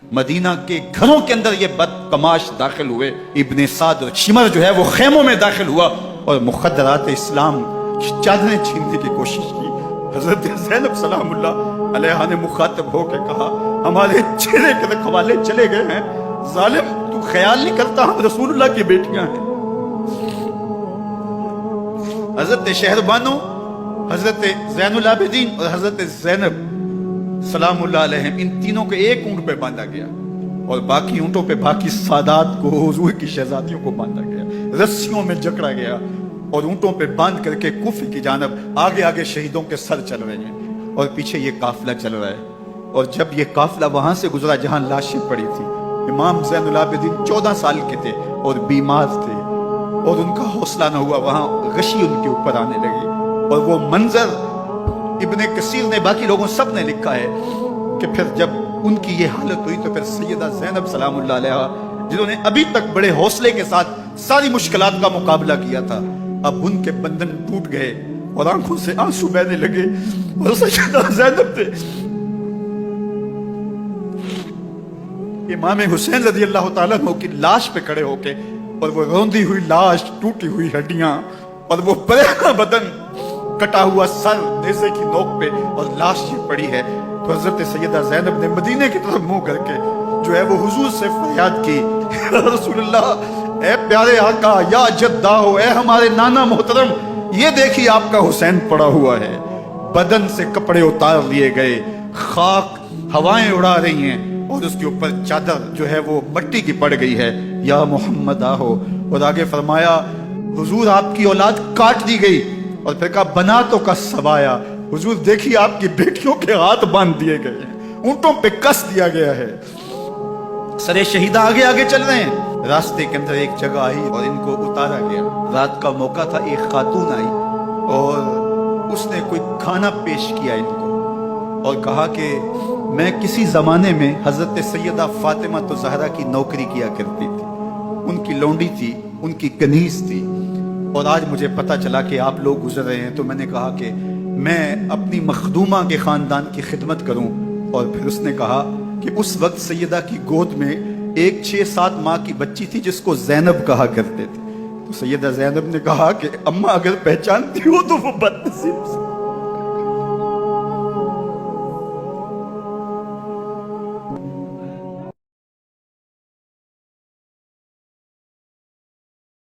Medina के घरों के अंदर ये बदकमाश दाखिल हुए। इब्ने साद और शिमर जो है वो खेमों में दाखिल हुआ और मुखद्दरात इस्लाम की चादरें छीनने की कोशिश की। हजरत ज़ैनब सलामुल्लाह अलैहा ने मुखातब होकर कहा, हमारे चेहरे के रखवाले चले गए हैं, जालिम तू ख्याल नहीं करता हम रसूलुल्लाह की बेटियां हैं। हजरत शहरबानो, हजरत ज़ैनुल आबिदीन और हजरत ज़ैनब सलामुल्लाह अलैहिम, इन तीनों को एक ऊंट पे बांधा गया और बाकी ऊंटों पे बाकी सादात को, हुजूर की शहजादियों को बांधा गया, रस्सियों में जकड़ा गया और ऊंटों पे बांध करके कूफे की जानब आगे आगे शहीदों के सर चल रहे हैं और पीछे ये काफिला चल रहा है। और जब ये काफिला वहां से गुजरा जहां लाशें पड़ी थी, इमाम ज़ैनुल आबिदीन 14 साल के थे और बीमार थे और उनका हौसला न हुआ, वहां गशी उनके ऊपर आने लगी। और वो मंजर इब्ने कसीर ने, बाकी लोगों सब ने लिखा है कि फिर जब उनकी ये हालत हुई तो फिर सैयदा ज़ैनब सलामुल्लाह अलैहा, जिन्होंने अभी तक बड़े हौसले के साथ सारी मुश्किलात का मुकाबला किया था, अब उनके बंधन टूट गए और आंखों से आंसू बहने लगे। और सैयदा ज़ैनब थे इमाम हुसैन रज़ी अल्लाह ताला अन्हु की लाश पे खड़े होके, और वो रोंदी हुई लाश, टूटी हुई हड्डियां और वो परेशान बदन, कटा हुआ सर नेज़े की नोक पे और लाश ये पड़ी है। तो हजरत सैयदा ज़ैनब ने मदीने की तरफ मुंह करके जो है वो हुजूर से फरियाद की, रसूलुल्लाह, ए प्यारे आका, या जद्दा हो, ए हमारे नाना मोहतरम, ये देखिए आपका हुसैन पड़ा हुआ है, बदन से कपड़े उतार लिए गए, खाक हवाएं उड़ा रही हैं और उसके ऊपर चादर जो है वो मट्टी की पड़ गई है। या मोहम्मद आहो। और आगे फरमाया, हुजूर आपकी औलाद काट दी गई। और फिर कहा, बना तो का सवाया, हुजूर देखिए आपकी बेटियों के हाथ बांध दिए गए हैं, ऊंटों पे कस दिया गया है। सरे शहीदा आगे आगे चल रहे हैं। रास्ते के अंदर एक जगह आई और इनको उतारा गया। रात का मौका था, एक खातून आई और उसने कोई खाना पेश किया इनको और कहा कि मैं किसी जमाने में हजरत सैयदा फातिमा तो ज़हरा की नौकरी किया करती थी, उनकी लौंडी थी, उनकी कनीज थी, और आज मुझे पता चला कि आप लोग गुजर रहे हैं, तो मैंने कहा कि मैं अपनी मखदूमा के ख़ानदान की खिदमत करूं। और फिर उसने कहा कि उस वक्त सैयदा की गोद में एक 6-7 माह की बच्ची थी जिसको ज़ैनब कहा करते थे। तो सैयदा ज़ैनब ने कहा कि अम्मा अगर पहचानती हो तो वो बदनसीब